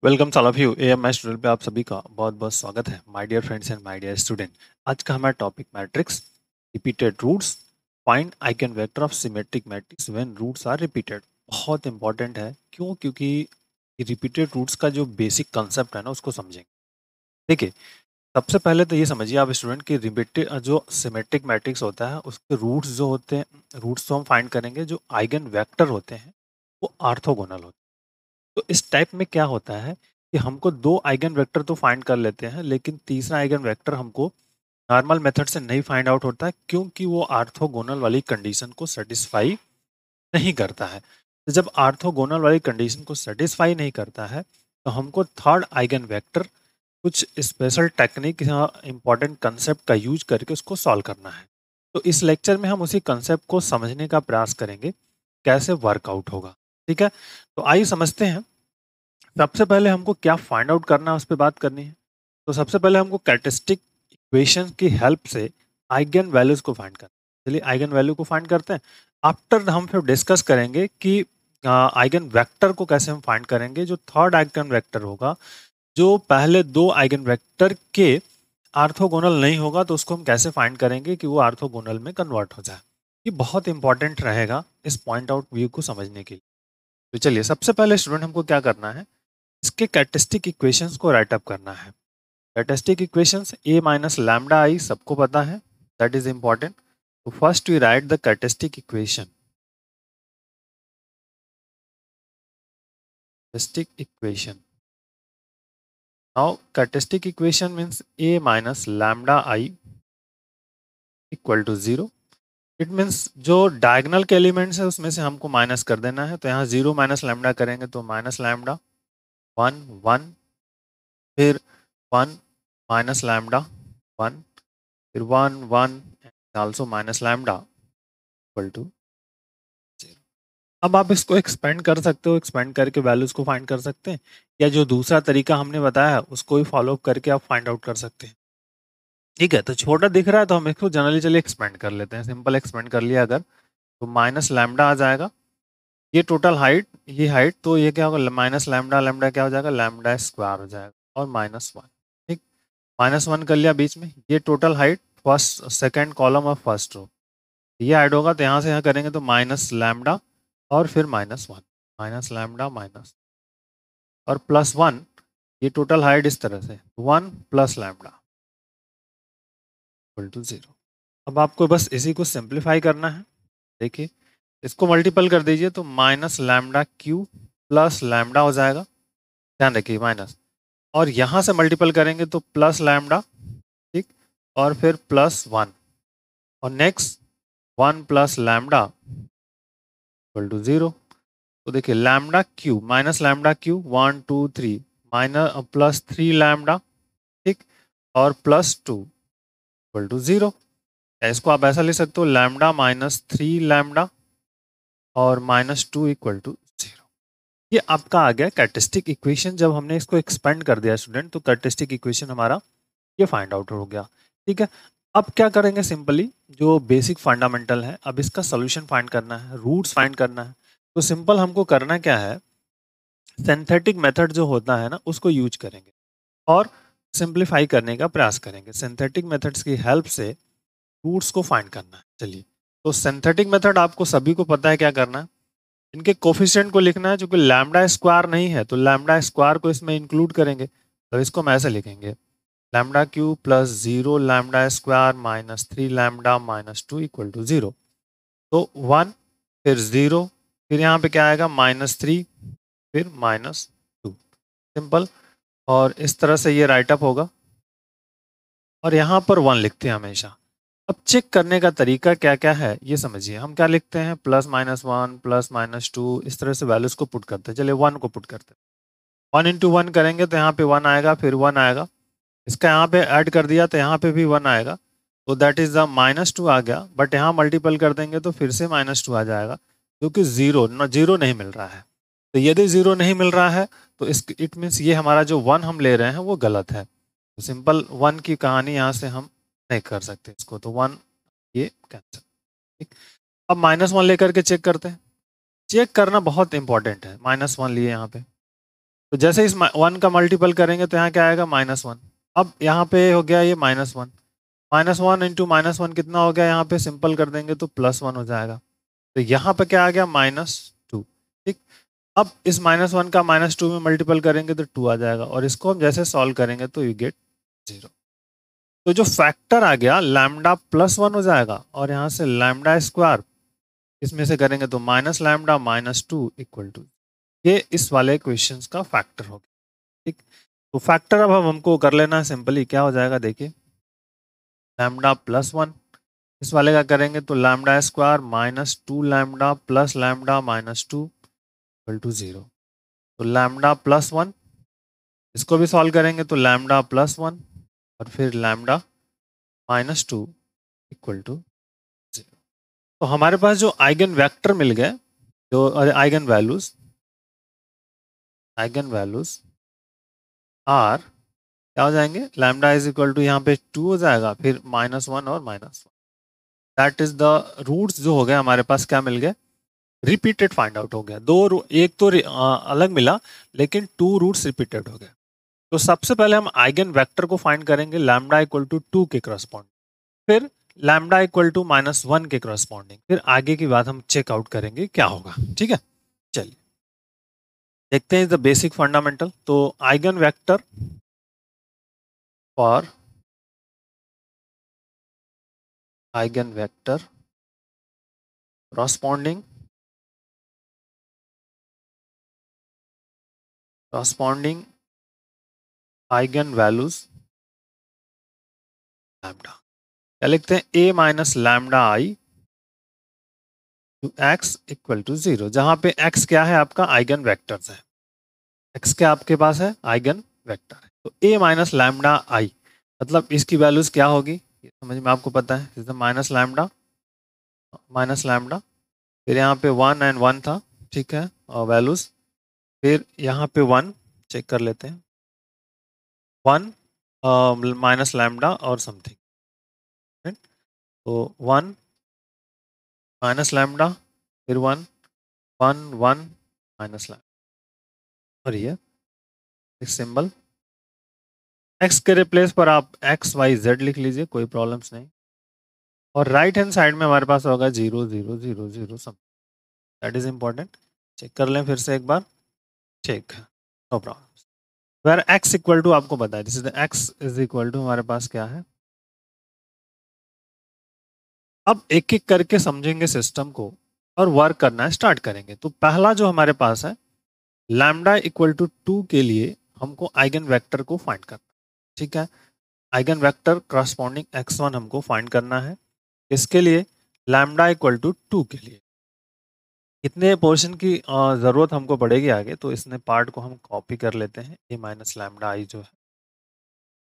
Welcome all of you AMS tutorial पे आप सभी का बहुत बहुत स्वागत है my dear friends and my dear student. आज का हमारा topic matrix repeated roots find eigen vector of symmetric matrix when roots are repeated. बहुत इंपॉर्टेंट है। क्यों? क्योंकि रिपीटेड रूट्स का जो बेसिक कंसेप्ट है ना उसको समझेंगे। देखिए, सबसे पहले तो ये समझिए आप स्टूडेंट कि रिपीटेड जो सिमेट्रिक मैट्रिक्स होता है उसके रूट्स जो होते हैं, रूट्स तो हम फाइंड करेंगे, जो आइगन वेक्टर होते हैं वो ऑर्थोगोनल होते हैं। तो इस टाइप में क्या होता है कि हमको दो आइगन वेक्टर तो फाइंड कर लेते हैं, लेकिन तीसरा आइगन वेक्टर हमको नॉर्मल मेथड से नहीं फाइंड आउट होता है, क्योंकि वो ऑर्थोगोनल वाली कंडीशन को सेटिस्फाई नहीं करता है। तो जब ऑर्थोगोनल वाली कंडीशन को सेटिस्फाई नहीं करता है तो हमको थर्ड आइगन वेक्टर कुछ स्पेशल टेक्निक या इम्पोर्टेंट कंसेप्ट का यूज करके उसको सॉल्व करना है। तो इस लेक्चर में हम उसी कंसेप्ट को समझने का प्रयास करेंगे, कैसे वर्कआउट होगा। ठीक है, तो आइए समझते हैं। सबसे पहले हमको क्या फाइंड आउट करना है उस पे बात करनी है। तो सबसे पहले हमको कैरेक्टरिस्टिक इक्वेशन की हेल्प से आइगन वैल्यूज को फाइंड करना है। चलिए आइगन वैल्यू को फाइंड करते हैं। आफ्टर हम फिर डिस्कस करेंगे कि आइगन वेक्टर को कैसे हम फाइंड करेंगे। जो थर्ड आइगन वेक्टर होगा, जो पहले दो आइगन वेक्टर के ऑर्थोगोनल नहीं होगा, तो उसको हम कैसे फाइंड करेंगे कि वो ऑर्थोगोनल में कन्वर्ट हो जाए। ये बहुत इंपॉर्टेंट रहेगा इस पॉइंट आउट व्यू को समझने के लिए। तो चलिए सबसे पहले स्टूडेंट हमको क्या करना है, इसके कैरेक्टरिस्टिक इक्वेशंस को राइट अप करना है। Characteristic equations A minus lambda I सबको पता है, दैट इज इंपॉर्टेंट। तो first we write the characteristic equation. Characteristic equation, now characteristic equation means A minus lambda I equal to zero. It means जो diagonal के elements है उसमें से हमको माइनस कर देना है। तो यहाँ जीरो माइनस लैम्डा करेंगे तो माइनस लैम्डा, वन वन, फिर वन माइनस लैम्डा, वन, फिर one one also minus lambda equal to zero. अब आप इसको एक्सपेंड कर सकते हो, एक्सपेंड करके वैल्यूज को फाइंड कर सकते हैं, या जो दूसरा तरीका हमने बताया है उसको ही फॉलो अप करके आप फाइंड आउट कर सकते हैं। ठीक है, तो छोटा दिख रहा है तो हम इसको जनरली चलिए एक्सपेंड कर लेते हैं। सिंपल एक्सपेंड कर लिया अगर, तो माइनस लैम्डा आ जाएगा। ये टोटल हाइट, ये हाइट, तो ये क्या होगा, माइनस लैम्डा, लैम्डा क्या हो जाएगा, लैम्डा स्क्वायर हो जाएगा, और माइनस वन। ठीक, माइनस वन कर लिया बीच में। ये total height first second column और फर्स्ट रो, ये ऐड होगा तो यहाँ से यहाँ करेंगे तो माइनस लैम्डा और फिर minus one, minus lambda minus और प्लस वन। ये टोटल हाइट इस तरह से one plus lambda equal to zero. अब आपको बस इसी को सिंप्लीफाई करना है। देखिए, इसको मल्टीपल कर दीजिए तो minus lambda cube plus lambda हो जाएगा। ध्यान रखिए माइनस, और यहाँ से मल्टीपल करेंगे तो प्लस लैम्डा, ठीक, और फिर प्लस वन, और next one plus lambda equal to zero. तो देखिए lambda cube minus lambda cube, one two three, minus plus three lambda, ठीक, और plus two equal to zero. इसको आप ऐसा लिख सकते हो, लैम्डा माइनस थ्री लैम्डा और minus two equal to zero. ये आपका आ गया कैरेक्टरिस्टिक इक्वेशन। जब हमने इसको एक्सपेंड कर दिया स्टूडेंट, तो कैरेक्टरिस्टिक इक्वेशन हमारा ये फाइंड आउट हो गया। ठीक है, अब क्या करेंगे, सिंपली जो बेसिक फंडामेंटल है, अब इसका सोल्यूशन फाइंड करना है, रूट्स फाइंड करना है। तो सिंपल हमको करना क्या है, सिंथेटिक मेथड जो होता है ना उसको यूज करेंगे और सिंप्लीफाई करने का प्रयास करेंगे। सिंथेटिक मेथड्स की हेल्प से रूट्स को फाइंड करना है। चलिए, तो सिंथेटिक मेथड आपको सभी को पता है क्या करना है, इनके कोफिशिएंट को लिखना है। चूंकि लैम्डा स्क्वायर नहीं है तो लैम्डा स्क्वायर को इसमें इंक्लूड करेंगे। तो इसको हम ऐसे लिखेंगे, lambda cube plus zero lambda square minus three lambda minus two equal to zero. तो वन, फिर जीरो, फिर यहाँ पे क्या आएगा, माइनस थ्री, फिर माइनस टू। सिंपल, और इस तरह से ये राइट अप होगा, और यहाँ पर वन लिखते हैं हमेशा। अब चेक करने का तरीका क्या क्या है ये समझिए। हम क्या लिखते हैं, plus minus one plus minus two, इस तरह से वैल्यूज को पुट करते हैं। चलिए वन को पुट करते हैं, वन इंटू वन करेंगे तो यहाँ पे वन आएगा, फिर वन आएगा, इसका यहाँ पे ऐड कर दिया तो यहाँ पे भी वन आएगा, तो that is the minus two आ गया। बट यहाँ मल्टीपल कर देंगे तो फिर से माइनस टू आ जाएगा, क्योंकि जीरो नहीं मिल रहा है। तो यदि जीरो नहीं मिल रहा है तो इस इट मीन्स ये हमारा जो वन हम ले रहे हैं वो गलत है। तो सिंपल वन की कहानी यहाँ से हम नहीं कर सकते इसको, तो वन ये कैंसिल। ठीक, अब माइनस वन लेकर के चेक करते हैं। चेक करना बहुत इंपॉर्टेंट है। माइनस वन लिए यहाँ पे, तो जैसे इस 1 का मल्टीपल करेंगे तो यहाँ क्या आएगा -1। अब यहाँ पे हो गया ये -1, -1 इंटू -1 कितना हो गया, यहाँ पे सिंपल कर देंगे तो +1 हो जाएगा। तो यहाँ पे क्या आ गया, -2। ठीक, अब इस -1 का -2 में मल्टीपल करेंगे तो 2 आ जाएगा, और इसको हम जैसे सॉल्व करेंगे तो यू गेट 0। तो जो फैक्टर आ गया लैम्डा +1 हो जाएगा, और यहाँ से लैम्डा स्क्वायर इसमें से करेंगे तो माइनस लैम्डा -2 इक्वल टू, ये इस वाले क्वेश्चंस का फैक्टर हो गया। ठीक, तो फैक्टर अब हमको कर लेना है सिंपली, क्या हो जाएगा देखिए, लैम्डा +1 इस वाले का करेंगे तो lambda square -2 lambda plus lambda -2 equal to 0। तो लैम्डा +1 इसको भी सॉल्व करेंगे तो लैम्डा +1 और फिर लैम्डा -2 इक्वल टू 0। तो हमारे पास जो आइगन वेक्टर मिल गए, जो आइगन वैल्यूज आर क्या हो जाएंगे, लैम्डा इज इक्वल टू यहाँ पे 2 हो जाएगा, फिर -1 और -1। दैट इज द रूट्स जो हो गए हमारे पास क्या मिल गए, रिपीटेड फाइंड आउट हो गया। एक तो अलग मिला, लेकिन 2 रूट्स रिपीटेड हो गए। तो सबसे पहले हम आइगन वेक्टर को फाइंड करेंगे लैम्डा इक्वल टू 2 के करस्पॉन्डिंग, फिर लैम्डा इक्वल टू -1 के करस्पॉन्डिंग, फिर आगे की बात हम चेकआउट करेंगे क्या होगा। ठीक है, चलिए देखते हैं द बेसिक फंडामेंटल। तो eigen vector for eigen vector corresponding eigen values lambda, क्या लिखते हैं, a minus lambda I to x equal to 0, जहां पे x क्या है आपका आइगन वेक्टर्स है, x क्या आपके पास है आइगन वेक्टर है। तो a माइनस लैम्डा आई मतलब इसकी वैल्यूज क्या होगी, ये समझ में आपको पता है, जैसे माइनस लैम्डा, फिर यहाँ पे 1 एंड 1 था, ठीक है, और वैल्यूज, फिर यहाँ पे 1 चेक कर लेते हैं, 1 माइनस लैम्डा और समथिंग, तो 1 माइनस लैम्डा, फिर 1 1 1 माइनस लैम्डा, और ये एक सिंबल, x के रिप्लेस पर आप XYZ लिख लीजिए, कोई प्रॉब्लम्स नहीं, और राइट हैंड साइड में हमारे पास होगा 0 0 0 0 some, that is important, check कर लें फिर से एक बार, ठीक, no problem. Where x equal to आपको पता है, this is the x is equal to हमारे पास क्या है। अब एक एक करके समझेंगे सिस्टम को और वर्क करना स्टार्ट करेंगे। तो पहला जो हमारे पास है लैम्डा इक्वल टू 2 के लिए हमको आइगन वेक्टर को फाइंड करना, ठीक है, आइगन वेक्टर करस्पॉन्डिंग x1 हमको फाइंड करना है। इसके लिए लैम्डा इक्वल टू 2 के लिए कितने पोर्शन की ज़रूरत हमको पड़ेगी आगे, तो इसने पार्ट को हम कॉपी कर लेते हैं, a माइनस लैम्डा आई जो है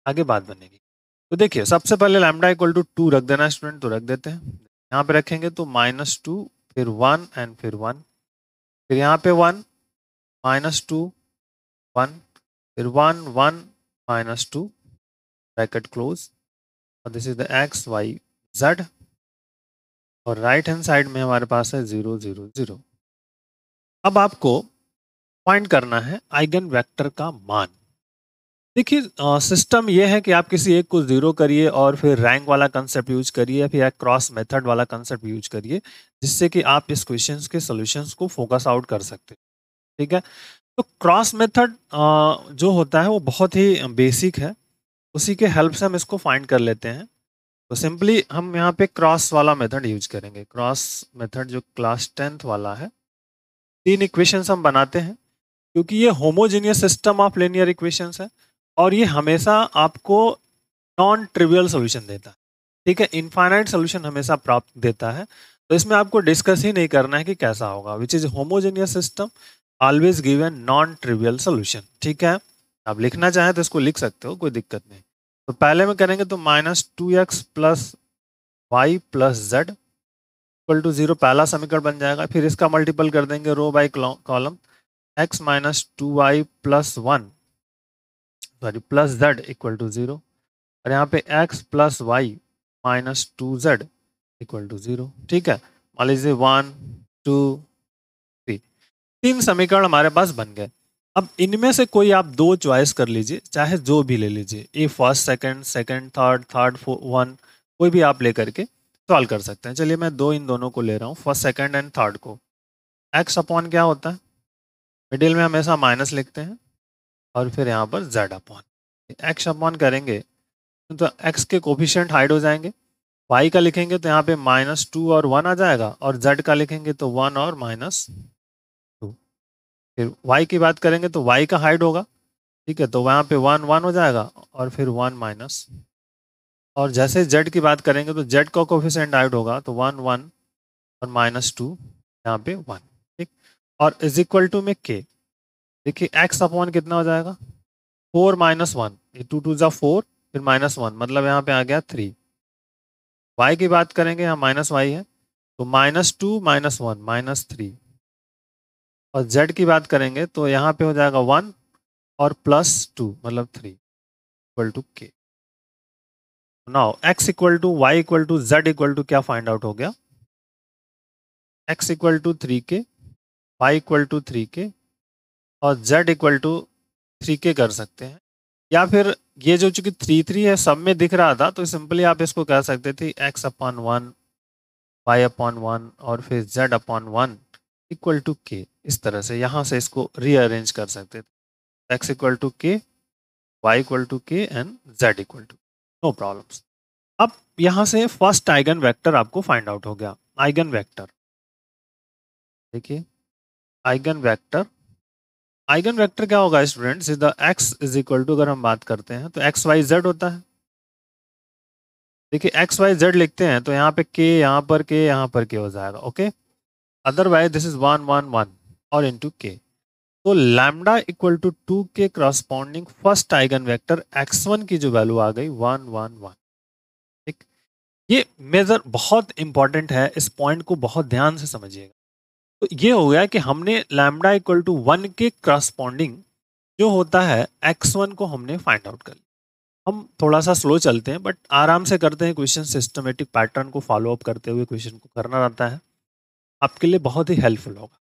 आगे बात बनेगी। तो देखिए सबसे पहले लैम्डा इक्वल टू 2 रख देना स्टूडेंट, तो रख देते हैं, यहाँ पे रखेंगे तो -2 फिर 1 एंड फिर 1, फिर यहाँ पे 1 -2 1 फिर 1 1 -2 ब्रैकेट क्लोज, और दिस इज द XYZ, और राइट हैंड साइड में हमारे पास है 0 0 0। अब आपको फाइंड करना है आइगन वेक्टर का मान। देखिए सिस्टम ये है कि आप किसी एक को 0 करिए और फिर रैंक वाला कंसेप्ट यूज करिए, या फिर क्रॉस मेथड वाला कंसेप्ट यूज करिए, जिससे कि आप इस क्वेश्चंस के सॉल्यूशंस को फोकस आउट कर सकते हैं। ठीक है, तो क्रॉस मेथड जो होता है वो बहुत ही बेसिक है, उसी के हेल्प से हम इसको फाइंड कर लेते हैं। तो सिंपली हम यहाँ पे क्रॉस वाला मेथड यूज करेंगे, क्रॉस मेथड जो क्लास 10th वाला है। 3 इक्वेशंस हम बनाते हैं, क्योंकि ये homogeneous system of linear equations है, और ये हमेशा आपको नॉन ट्रिवियल सॉल्यूशन देता है, ठीक है, इनफाइनाइट सॉल्यूशन हमेशा प्राप्त देता है। तो इसमें आपको डिस्कस ही नहीं करना है कि कैसा होगा, which is homogeneous system always give an non trivial solution. ठीक है, आप लिखना चाहें तो इसको लिख सकते हो, कोई दिक्कत नहीं। तो पहले में करेंगे तो -2x plus y plus z equal to 0 पहला समीकरण बन जाएगा, फिर इसका मल्टीपल कर देंगे row by column, x minus 2y plus 1 sorry plus z equal to 0, और यहाँ पे x plus y minus 2z equal to 0। ठीक है, मान लीजिए 1 2 3 समीकरण हमारे पास बन गए। अब इनमें से कोई आप दो चॉइस कर लीजिए, चाहे जो भी ले लीजिए, a first, second, second third, third one, कोई भी आप लेकर के सॉल्व कर सकते हैं। चलिए मैं दो इन दोनों को ले रहा हूँ, फर्स्ट सेकंड एंड थर्ड को। एक्स अपॉन क्या होता है, मिडिल में हमेशा माइनस लिखते हैं और फिर यहाँ पर जेड अपॉन। एक्स अपॉन करेंगे तो एक्स के कोफिशिएंट हाइड हो जाएंगे, वाई का लिखेंगे तो यहाँ पे -2 और 1 आ जाएगा, और जेड का लिखेंगे तो 1 और -2। फिर वाई की बात करेंगे तो वाई का हाइड होगा, ठीक है, तो वहाँ पे 1 1 हो जाएगा और फिर 1 माइनस। और जैसे जेड की बात करेंगे तो जेड का कोफिशिएंट हाइड होगा तो 1 1 और -2 यहाँ पे 1, ठीक। और इज इक्वल टू में के, देखिए एक्स अपॉन कितना हो जाएगा, 4 -1, ये 2 2 जा 4, फिर -1, मतलब यहाँ पे आ गया 3। वाई की बात करेंगे, यहाँ माइनस वाई है तो -2 -1 -3। और जेड की बात करेंगे तो यहाँ पे हो जाएगा 1 और +2 मतलब 3 इक्वल टू के। Now x equal to y equal to z equal to क्या फाइंड आउट हो गया, x equal to 3k, y equal to 3k और z इक्वल टू 3k कर सकते हैं। या फिर ये जो चूंकि 3 3 है सब में दिख रहा था तो सिंपली आप इसको कह सकते थे x अपॉन 1, y अपॉन 1 और फिर z upon 1 equal to k। इस तरह से यहाँ से इसको रीअरेंज कर सकते थे, x equal to k, y equal to k and z equal to, no problems. अब यहाँ से फर्स्ट आइगन वेक्टर आपको फाइंड आउट हो गया। आइगन वेक्टर देखिए, आइगन वेक्टर, आइगन वेक्टर क्या होगा students, is the x is equal to, अगर हम बात करते हैं तो x y z होता है। देखिए x y z लिखते हैं तो यहाँ पे k, यहाँ पर k, यहाँ पर k हो जाएगा, ओके। अदरवाइज दिस इज 1 1 1 और इनटू k। तो लैम्डा इक्वल टू 2 के corresponding first eigen vector x1 की जो वैल्यू आ गई 1 1 1, ठीक। ये मेजर बहुत इंपॉर्टेंट है, इस पॉइंट को बहुत ध्यान से समझिएगा। तो ये हो गया कि हमने लैम्डा इक्वल टू 1 के करस्पॉन्डिंग जो होता है x1 को हमने फाइंड आउट कर लिया। हम थोड़ा सा स्लो चलते हैं बट आराम से करते हैं क्वेश्चन, सिस्टमेटिक पैटर्न को फॉलो अप करते हुए क्वेश्चन को करना रहता है, आपके लिए बहुत ही हेल्पफुल होगा।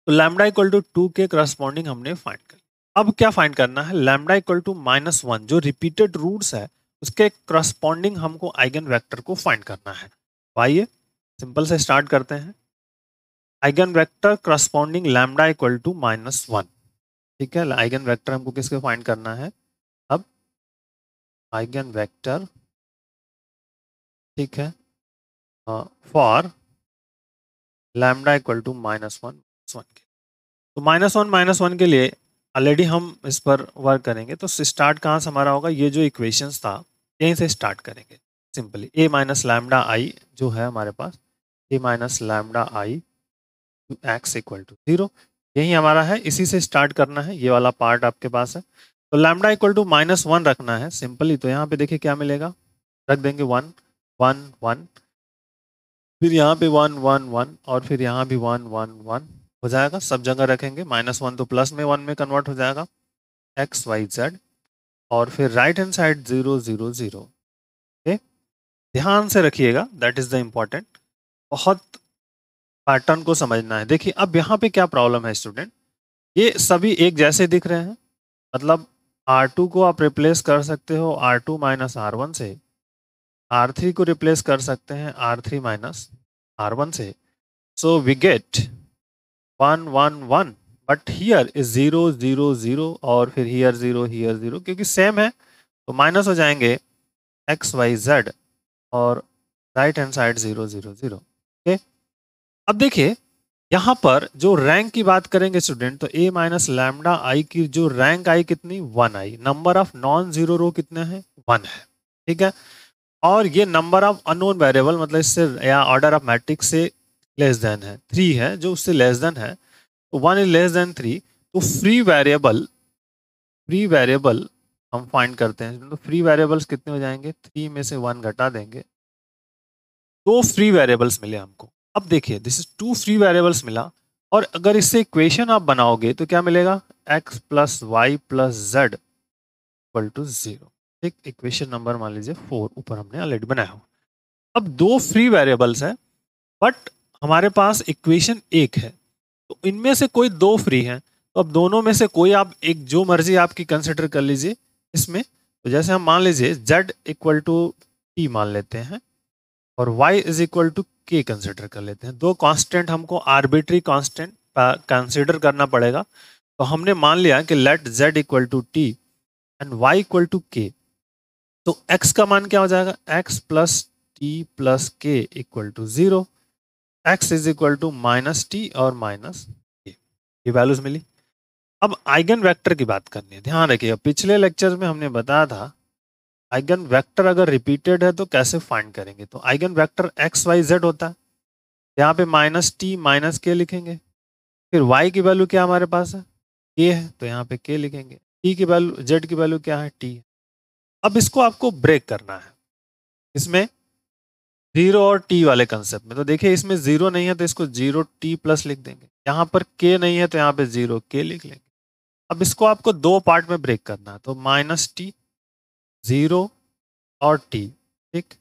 तो लैम्डा इक्वल टू 2 के करस्पॉन्डिंग हमने फाइंड कर लिया। अब क्या फाइंड करना है, लैम्डा इक्वल टू -1 जो रिपीटेड रूट्स है उसके करस्पॉन्डिंग हमको आइगन वेक्टर को फाइंड करना है। तो आइए सिंपल से स्टार्ट करते हैं। Eigenvector corresponding lambda equal to -1, ठीक है। आइगन वेक्टर हमको किसके फाइंड करना है, अब आइगन वेक्टर, ठीक है, फॉर लैम्डा इक्वल टू -1 1 के। तो -1 के लिए ऑलरेडी हम इस पर वर्क करेंगे। तो स्टार्ट कहाँ से हमारा होगा, ये जो इक्वेशंस था यहीं से स्टार्ट करेंगे। Simply a minus lambda I जो है हमारे पास, a minus lambda I x equal to 0, यही हमारा है, इसी से स्टार्ट करना है, ये वाला पार्ट आपके पास है। तो लैम्डा इक्वल टू -1 रखना है सिंपली। तो यहाँ पे देखिए क्या मिलेगा, रख देंगे 1 1 1, फिर यहाँ पे 1 1 1 और फिर यहाँ भी 1 1 1 हो जाएगा, सब जगह रखेंगे। -1 तो प्लस में 1 में कन्वर्ट हो जाएगा, x y z, और फिर राइट हैंड साइड 0 0 0, ओके। ध्यान से रखिएगा, दैट इज द इम्पोर्टेंट, बहुत पैटर्न को समझना है। देखिए अब यहाँ पे क्या प्रॉब्लम है स्टूडेंट, ये सभी एक जैसे दिख रहे हैं, मतलब R2 को आप रिप्लेस कर सकते हो R2 माइनस R1 से, R3 को रिप्लेस कर सकते हैं R3 माइनस R1 से। So we get 1 1 1, but here is 0 0 0 और फिर हियर 0 हियर 0, क्योंकि सेम है तो माइनस हो जाएंगे x y z और राइट हैंड साइड 0 0 0, ओके। अब देखिए यहाँ पर जो रैंक की बात करेंगे स्टूडेंट, तो a माइनस लैम्डा आई की जो रैंक आई कितनी, 1 आई। नंबर ऑफ नॉन जीरो रो कितने हैं, 1 है, ठीक है। और ये नंबर ऑफ अननोन वेरिएबल, मतलब इससे या ऑर्डर ऑफ मैट्रिक्स से लेस देन है, 3 है, जो उससे लेस देन है, तो 1 इज लेस देन 3। तो फ्री वेरिएबल हम फाइंड करते हैं। तो फ्री वेरिएबल्स कितने हो जाएंगे, 3 में से 1 घटा देंगे, 2 फ्री वेरिएबल्स मिले हमको। अब देखिए दिस इज 2 फ्री वेरिएबल्स मिला, और अगर इससे इक्वेशन आप बनाओगे तो क्या मिलेगा, x plus y plus z equal to 0, ठीक। इक्वेशन नंबर मान लीजिए 4 ऊपर हमने ऑलरेडी बनाया हो। अब 2 फ्री वेरिएबल्स है बट हमारे पास इक्वेशन 1 है, तो इनमें से कोई 2 फ्री हैं, तो अब दोनों में से कोई आप एक जो मर्जी आपकी कंसिडर कर लीजिए इसमें। तो जैसे हम मान लीजिए z इक्वल टू t मान लेते हैं और y is equal to k consider कर लेते हैं। दो कांस्टेंट हमको आर्बिट्री कांस्टेंट कंसिडर करना पड़ेगा। तो हमने मान लिया कि let z equal to t and y equal to k। तो x का मान क्या हो जाएगा, x plus t plus k equal to 0, x is equal to minus t और माइनस के, ये वैल्यूज मिली। अब आइगन वेक्टर की बात करनी है, ध्यान रखिएगा पिछले लेक्चर में हमने बताया था आइगन वेक्टर अगर रिपीटेड है तो कैसे फाइंड करेंगे। तो eigen vector x y z होता है, यहाँ पे माइनस टी माइनस के लिखेंगे, फिर y की वैल्यू क्या हमारे पास है, k है, तो यहाँ पे k लिखेंगे, t की वैल्यू z की वैल्यू क्या है, t है। अब इसको आपको ब्रेक करना है इसमें जीरो और t वाले कंसेप्ट में। तो देखिए इसमें जीरो नहीं है तो इसको जीरो t प्लस लिख देंगे, यहाँ पर k नहीं है तो यहाँ पे जीरो k लिख लेंगे। अब इसको आपको दो पार्ट में ब्रेक करना है, तो माइनस टी जीरो और t, ठीक,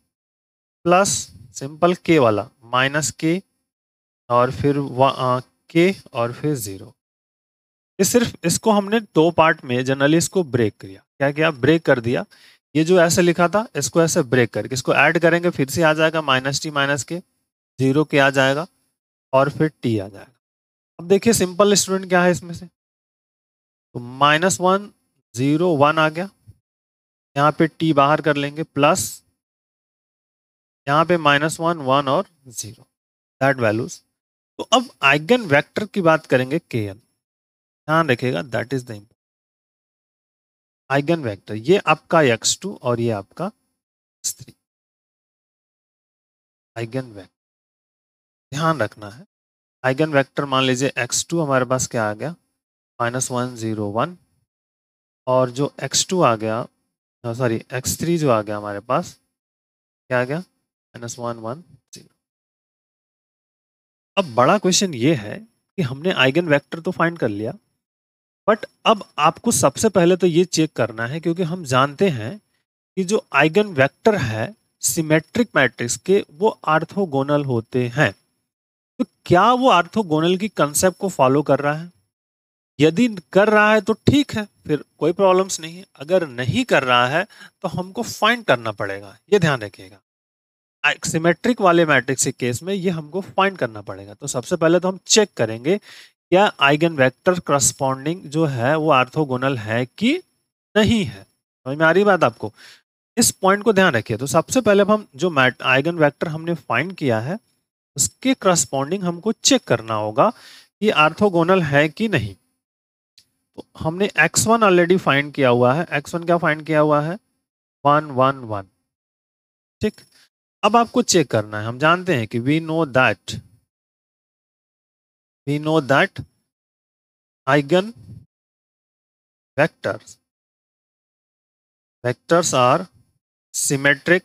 प्लस सिंपल k वाला माइनस k और फिर k और फिर जीरो। ये सिर्फ इसको हमने दो पार्ट में जनरली इसको ब्रेक किया, क्या किया, ब्रेक कर दिया। ये जो ऐसे लिखा था इसको ऐसे ब्रेक करके इसको ऐड करेंगे, फिर से आ जाएगा माइनस टी माइनस के, जीरो के आ जाएगा और फिर टी आ जाएगा। अब देखिए सिंपल स्टूडेंट क्या है इसमें से, तो माइनस वन जीरो वन आ गया, यहाँ पे टी बाहर कर लेंगे, प्लस यहाँ पे माइनस वन वन और जीरो, दैट वैल्यूज। तो अब आइगन वेक्टर की बात करेंगे के एन, ध्यान रखिएगा that is the eigen vector, ये आपका x2 और ये आपका x3 आइगन वेक्टर, ध्यान रखना है। आइगन वेक्टर मान लीजिए x2 हमारे पास क्या आ गया, माइनस वन जीरो वन, और जो x2 आ गया, सॉरी x3 जो आ गया हमारे पास क्या आ गया, माइनस वन वन जीरो। अब बड़ा क्वेश्चन ये है कि हमने आइगन वेक्टर तो फाइंड कर लिया, बट अब आपको सबसे पहले तो ये चेक करना है, क्योंकि हम जानते हैं कि जो आइगन वेक्टर है सिमेट्रिक मैट्रिक्स के वो ऑर्थोगोनल होते हैं। तो क्या वो ऑर्थोगोनल की कंसेप्ट को फॉलो कर रहा है, यदि कर रहा है तो ठीक है, फिर कोई प्रॉब्लम्स नहीं है। अगर नहीं कर रहा है तो हमको फाइंड करना पड़ेगा, ये ध्यान रखिएगा। सिमेट्रिक वाले मैट्रिक्स के केस में ये हमको फाइंड करना पड़ेगा। तो सबसे पहले तो हम चेक करेंगे क्या आइगन वेक्टर करस्पॉन्डिंग जो है वो ऑर्थोगोनल है कि नहीं है। समझ में आ रही बात आपको, इस पॉइंट को ध्यान रखिए। तो सबसे पहले हम जो आइगन वेक्टर हमने फाइंड किया है उसके करस्पॉन्डिंग हमको चेक करना होगा कि ऑर्थोगोनल है कि नहीं। तो हमने x1 ऑलरेडी फाइंड किया हुआ है, x1 क्या फाइंड किया हुआ है, 1 1 1, ठीक। अब आपको चेक करना है, हम जानते हैं कि we know that eigen vectors are symmetric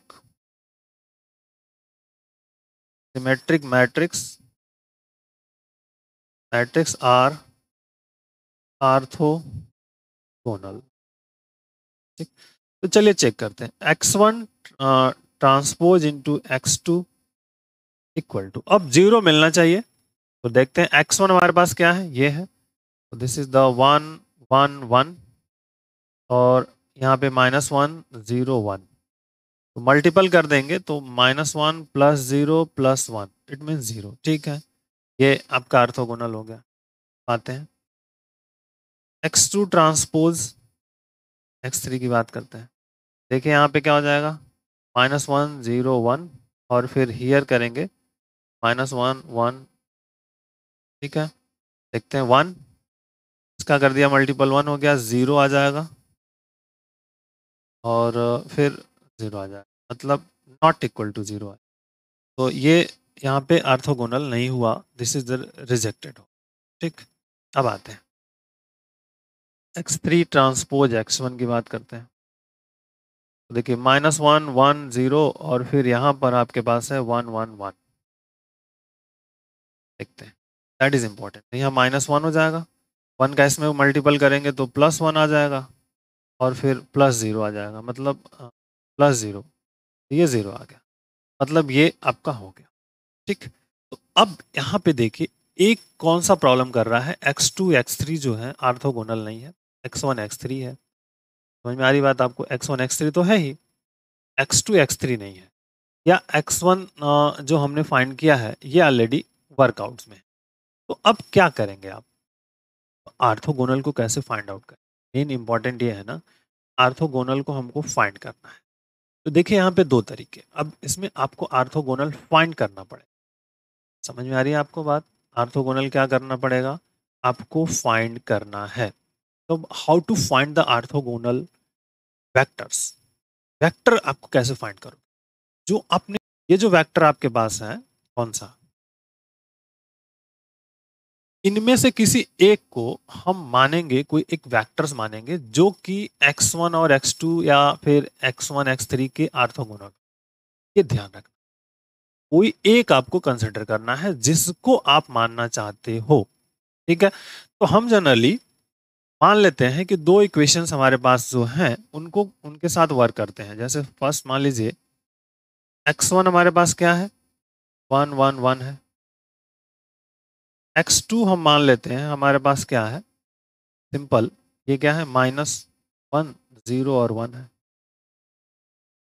matrix are orthogonal, ठीक। तो चलिए चेक करते हैं, x1 transpose into x2 equal to, अब जीरो मिलना चाहिए। तो देखते हैं x1 हमारे पास क्या है, ये है, तो दिस इज द 1 1 1, और यहाँ पे माइनस वन जीरो वन, तो मल्टीपल कर देंगे तो minus one plus zero plus one, it mean zero, ठीक है। ये आपका ऑर्थोगोनल हो गया। आते हैं x2 ट्रांसपोज x3 की बात करते हैं। देखिए यहाँ पे क्या हो जाएगा, माइनस वन जीरो वन, और फिर हियर करेंगे माइनस वन वन, ठीक है। देखते हैं वन, इसका कर दिया मल्टीपल, वन हो गया, जीरो आ जाएगा और फिर जीरो आ जाएगा, मतलब नॉट इक्वल टू जीरो। तो ये यहाँ पे ऑर्थोगोनल नहीं हुआ, दिस इज द रिजेक्टेड, ठीक। अब आते हैं x3 ट्रांसपोज x1 की बात करते हैं। तो देखिए माइनस वन वन जीरो, और फिर यहाँ पर आपके पास है वन वन वन, देखते हैं, दैट इज इंपॉर्टेंट। यहाँ माइनस वन हो जाएगा, वन का इसमें मल्टीपल करेंगे तो प्लस वन आ जाएगा, और फिर प्लस जीरो आ जाएगा, मतलब प्लस जीरो, ये जीरो आ गया, मतलब ये आपका हो गया, ठीक। तो अब यहाँ पे देखिए एक कौन सा प्रॉब्लम कर रहा है, x2 x3 जो है ऑर्थोगोनल नहीं है, x1 x3 है। समझ में आ रही बात आपको? x1 x3 तो है ही, x2 x3 नहीं है। या x1 जो हमने फाइंड किया है ये ऑलरेडी वर्कआउट्स में है। तो अब क्या करेंगे आप? ऑर्थोगोनल को कैसे फाइंड आउट करें? मेन इंपॉर्टेंट ये है ना, ऑर्थोगोनल को हमको फाइंड करना है। तो देखिए यहाँ पे दो तरीके, अब इसमें आपको ऑर्थोगोनल फाइंड करना पड़ेगा। समझ में आ रही है आपको बात? ऑर्थोगोनल क्या करना पड़ेगा? आपको फाइंड करना है। तो how to find the orthogonal vectors? Vector आपको कैसे फाइंड करो? जो आपने ये जो वेक्टर आपके पास है, कौन सा, इनमें से किसी एक को हम मानेंगे, कोई एक वेक्टर्स मानेंगे जो कि x1 और x2 या फिर x1 x3 के ऑर्थोगोनल। ये ध्यान रखना, कोई एक आपको कंसिडर करना है जिसको आप मानना चाहते हो। ठीक है, तो हम जनरली मान लेते हैं कि दो इक्वेशंस हमारे पास जो हैं उनको उनके साथ वर्क करते हैं। जैसे फर्स्ट मान लीजिए x1 हमारे पास क्या है, 1 1 1 है। x2 हम मान लेते हैं हमारे पास क्या है, सिंपल, ये क्या है, -1 0 और 1 है।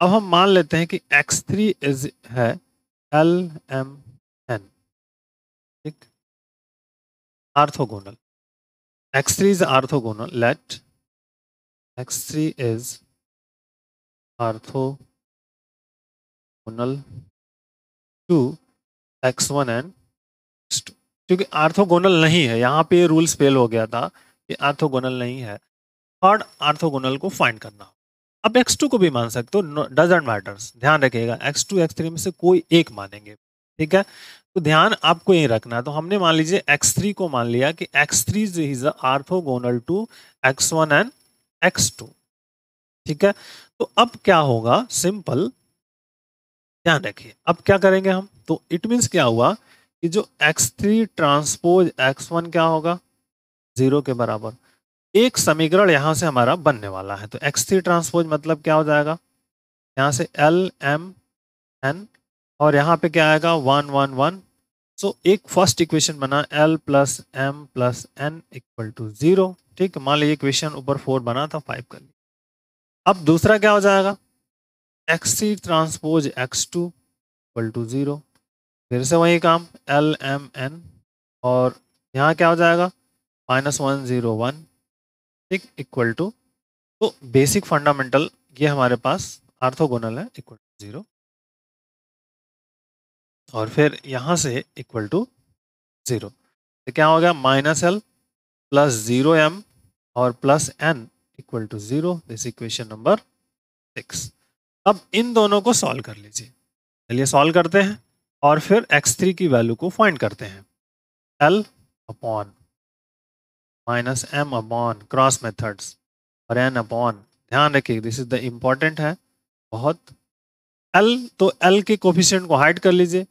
अब हम मान लेते हैं कि x3 इज है LMN, ठीक, orthogonal. x3 is orthogonal, let x3 is orthogonal to x1 and x2। क्योंकि ऑर्थोगोनल नहीं है, यहाँ पे ये रूल्स फेल हो गया था कि ऑर्थोगोनल नहीं है। थर्ड ऑर्थोगोनल को फाइंड करना। अब x2 को भी मान सकते हो, डजंट मैटर्स। ध्यान रखिएगा x2 x3 में से कोई एक मानेंगे, ठीक है। तो ध्यान आपको यही रखना है। तो हमने मान लीजिए x3 को मान लिया कि x3 is orthogonal to x1 and x2, ठीक है। तो अब क्या होगा, सिंपल ध्यान रखिए। अब क्या करेंगे हम, तो इट मीन्स क्या हुआ कि जो x3 ट्रांसपोज x1 क्या होगा, 0 के बराबर। एक समीकरण यहां से हमारा बनने वाला है। तो x3 ट्रांसपोज मतलब क्या हो जाएगा, यहाँ से LMN और यहाँ पे क्या आएगा 1 1 1। सो एक फर्स्ट इक्वेशन बना L plus M plus N equal to 0, ठीक। मान लीजिए इक्वेशन ऊपर 4 बना था, 5 कर लिया। अब दूसरा क्या हो जाएगा, x3 transpose x2 equal to 0। फिर से वही काम, LMN और यहाँ क्या हो जाएगा -1 0 1, ठीक, इक्वल टू। तो बेसिक फंडामेंटल ये हमारे पास ऑर्थोगोनल है, इक्वल टू 0। और फिर यहाँ से इक्वल टू 0, तो क्या हो गया -L प्लस 0M और plus N equal to 0। This equation number 6। अब इन दोनों को सॉल्व कर लीजिए। चलिए सॉल्व करते हैं और फिर x3 की वैल्यू को फाइंड करते हैं। L upon -M upon cross methods और N अपॉन, ध्यान रखिए दिस इज द इम्पोर्टेंट है बहुत, L। तो L के कोफिशिएंट को हाइड कर लीजिए,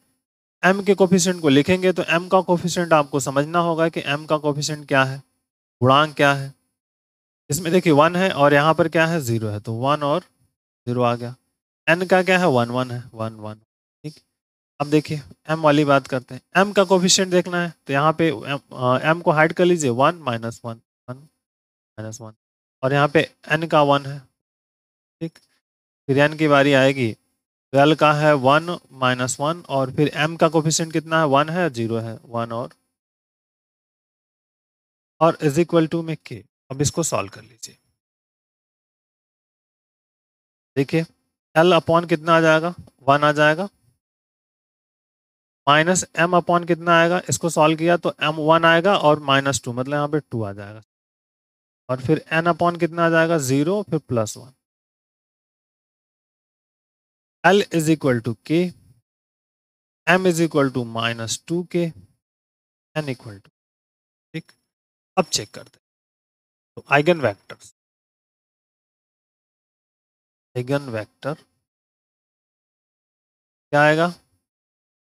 M के कोफिशिएंट को लिखेंगे। तो M का कोफिशिएंट आपको समझना होगा कि M का कोफिशिएंट क्या है, गुणांक क्या है। इसमें देखिए 1 है और यहाँ पर क्या है 0 है, तो 1 और 0 आ गया। N का क्या है 1 1 है, 1 1, ठीक। अब देखिए M वाली बात करते हैं। M का कोफिशिएंट देखना है तो यहाँ पे M को हाइड कर लीजिए, 1 -1 1 -1 और यहाँ पे N का 1 है, ठीक। फिर N की बारी आएगी, 12 का है 1 -1 और फिर M का कोफिशिएंट कितना है, 1 है 0 है, 1 और इज इक्वल टू में K। अब इसको सॉल्व कर लीजिए। देखिए L अपॉन कितना आ जाएगा, 1 आ जाएगा, माइनस M अपॉन कितना आएगा, इसको सॉल्व किया तो M 1 आएगा और -2 मतलब यहाँ पे 2 आ जाएगा। और फिर N अपॉन कितना आ जाएगा 0, फिर +1। L is equal to K, M is equal to -2K, N equal to, ठीक। अब चेक करते हैं। तो आइगन वेक्टर्स, आइगन वेक्टर क्या आएगा,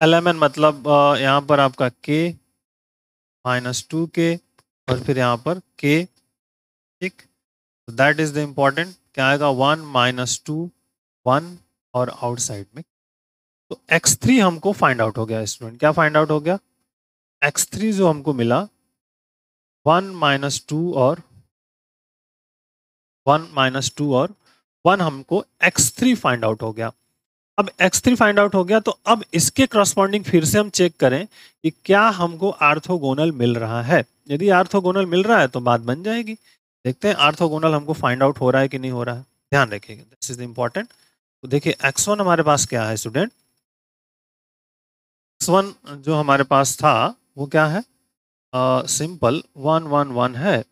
LMN मतलब यहाँ पर आपका K -2K और फिर यहाँ पर K, ठीक। दैट इज द इम्पोर्टेंट, क्या आएगा 1 -2 1 और आउटसाइड में। तो x3 हमको फाइंड आउट हो गया स्टूडेंट, क्या फाइंड आउट हो गया, x3 जो हमको मिला 1 माइनस टू और 1 हमको x3 फाइंड आउट हो गया। अब x3 फाइंड आउट हो गया तो अब इसके करस्पॉन्डिंग फिर से हम चेक करें कि क्या हमको आर्थोगोनल मिल रहा है। यदि आर्थोगोनल मिल रहा है तो बात बन जाएगी। देखते हैं आर्थोगोनल हमको फाइंड आउट हो रहा है कि नहीं हो रहा है। ध्यान रखिएगा, दिस इज इम्पोर्टेंट। तो देखिए x1 हमारे पास क्या है स्टूडेंट, x1 जो हमारे पास था वो क्या है, सिंपल 1 1 1 है।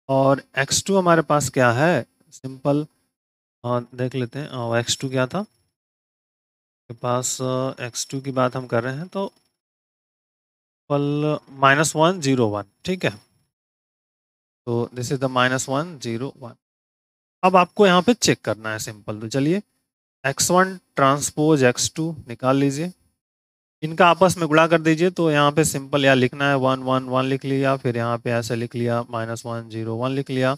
और x2 हमारे पास क्या है, सिंपल देख लेते हैं x2 क्या था के पास। x2 की बात हम कर रहे हैं तो -1 0 1, ठीक है। तो दिस इज द -1 0 1। अब आपको यहाँ पे चेक करना है सिंपल। तो चलिए x1 ट्रांसपोज x2 निकाल लीजिए, इनका आपस में गुणा कर दीजिए। तो यहाँ पे सिंपल या लिखना है 1 1 1 लिख लिया, फिर यहाँ पे ऐसे लिख लिया -1 0 1 लिख लिया,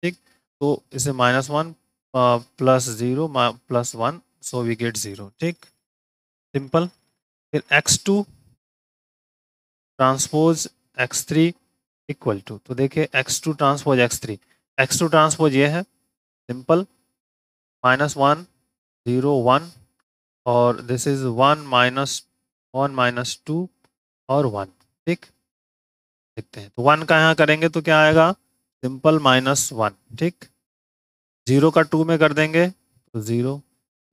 ठीक। तो इसे -1 +0 +1, सो वी गेट 0, ठीक, सिंपल। फिर x2 transpose x3 equal to, तो देखिए x2 ट्रांसपोज x3 ट्रांसपोज ये है सिंपल -1 0 1, और दिस इज 1 - 2 और 1, ठीक। देखते हैं तो 1 का यहाँ करेंगे तो क्या आएगा, सिंपल -1, ठीक। 0 का 2 में कर देंगे तो 0,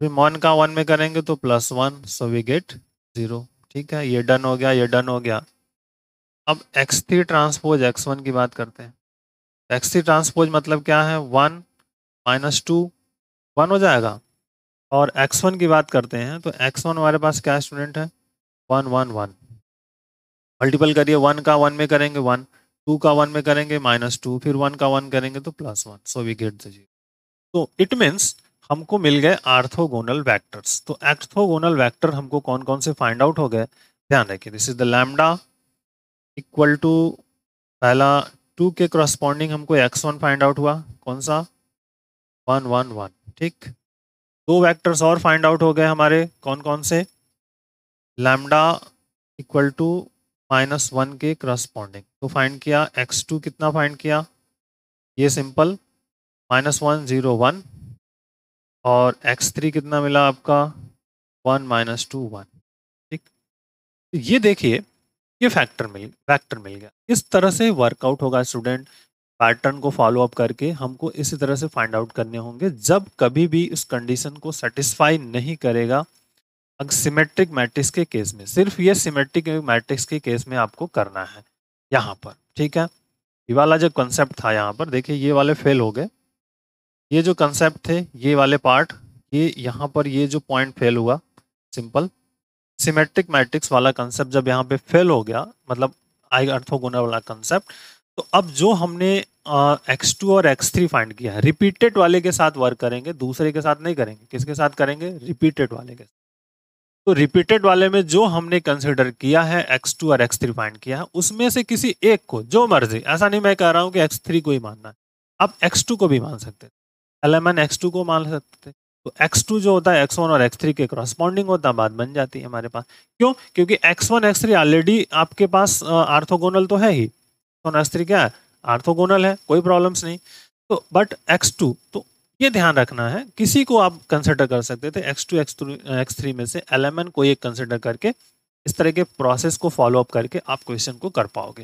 फिर 1 का 1 में करेंगे तो +1, सो वी गेट 0, ठीक है। ये डन हो गया, ये डन हो गया। अब x3 ट्रांसपोज x1 की बात करते हैं। x3 ट्रांसपोज मतलब क्या है, 1 - 2 1 हो जाएगा। और x1 की बात करते हैं तो x1 हमारे पास क्या स्टूडेंट है, 1 1 1। मल्टीपल करिए, 1 का 1 में करेंगे 1, 2 का 1 में करेंगे -2, फिर 1 का 1 करेंगे तो +1, सो वी गेट द 0। तो इट मीन्स हमको मिल गए आर्थोगोनल वेक्टर्स। तो आर्थोगोनल वेक्टर हमको कौन कौन से फाइंड आउट हो गए, ध्यान रखिए। This is the lambda equal to, पहला 2 के करस्पॉन्डिंग हमको x1 फाइंड आउट हुआ, कौन सा, 1 1 1, ठीक। दो वेक्टर्स और फाइंड आउट हो गए हमारे, कौन कौन से, लैम्डा इक्वल टू -1 के करस्पॉन्डिंग। तो फाइंड किया x2 कितना फाइंड किया, ये सिंपल -1 0 1, और x3 कितना मिला आपका 1 -2 1, ठीक। तो ये देखिए, ये वेक्टर मिल गया। इस तरह से वर्कआउट होगा स्टूडेंट। पैटर्न को फॉलो अप करके हमको इसी तरह से फाइंड आउट करने होंगे जब कभी भी इस कंडीशन को सेटिस्फाई नहीं करेगा। सिमेट्रिक मैट्रिक्स के केस में, सिर्फ ये सिमेट्रिक मैट्रिक्स के केस में आपको करना है यहाँ पर, ठीक है। ये वाला जो कंसेप्ट था यहाँ पर देखिए, ये वाले फेल हो गए। ये जो कंसेप्ट थे, ये वाले पार्ट, ये यहाँ पर ये जो पॉइंट फेल हुआ, सिंपल सिमेट्रिक मैट्रिक्स वाला कंसेप्ट जब यहाँ पे फेल हो गया, मतलब आई ऑर्थोगोनल वाला कंसेप्ट। तो अब जो हमने x2 और x3 फाइंड किया है, रिपीटेड वाले के साथ वर्क करेंगे, दूसरे के साथ नहीं करेंगे। किसके साथ करेंगे, रिपीटेड वाले के साथ। तो रिपीटेड वाले में जो हमने कंसिडर किया है, x2 और x3 फाइंड किया है, उसमें से किसी एक को, जो मर्जी, ऐसा नहीं मैं कह रहा हूं कि x3 को ही मानना है, आप x2 को भी मान सकते थे, एलिमेंट x2 को मान सकते थे। तो x2 जो होता है x1 और x3 के करस्पॉन्डिंग होता है, बात बन जाती है हमारे पास। क्यों, क्योंकि x1 x3 ऑलरेडी आपके पास आर्थोगोनल तो है ही, x1 x3 क्या है, आर्थोगोनल है, कोई प्रॉब्लम्स नहीं। तो बट x2, तो ये ध्यान रखना है, किसी को आप कंसिडर कर सकते थे x2 x3 में से एलिमेंट को एक कंसिडर करके, इस तरह के प्रोसेस को फॉलो अप करके आप क्वेश्चन को कर पाओगे।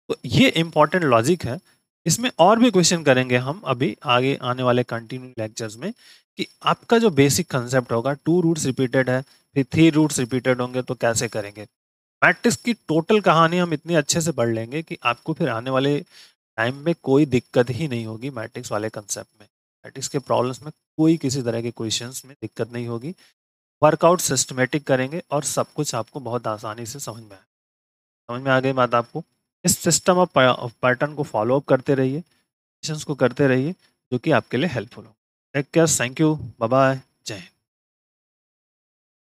तो ये इंपॉर्टेंट लॉजिक है। इसमें और भी क्वेश्चन करेंगे हम अभी आगे आने वाले कंटिन्यू लेक्चर्स में, कि आपका जो बेसिक कंसेप्ट होगा, 2 रूट्स रिपीटेड है, फिर 3 रूट्स रिपीटेड होंगे तो कैसे करेंगे। मैट्रिक्स की टोटल कहानी हम इतनी अच्छे से पढ़ लेंगे कि आपको फिर आने वाले टाइम में कोई दिक्कत ही नहीं होगी मैट्रिक्स वाले कंसेप्ट में। मैट्रिक्स के प्रॉब्लम्स में कोई किसी तरह के क्वेश्चंस में दिक्कत नहीं होगी। वर्कआउट सिस्टमेटिक करेंगे और सब कुछ आपको बहुत आसानी से समझ में आ गई बात आपको। इस सिस्टम ऑफ पैटर्न को फॉलो अप करते रहिए, क्वेश्चंस को करते रहिए, जो कि आपके लिए हेल्पफुल हो। Take care, thank you, bye bye, जय हिंद।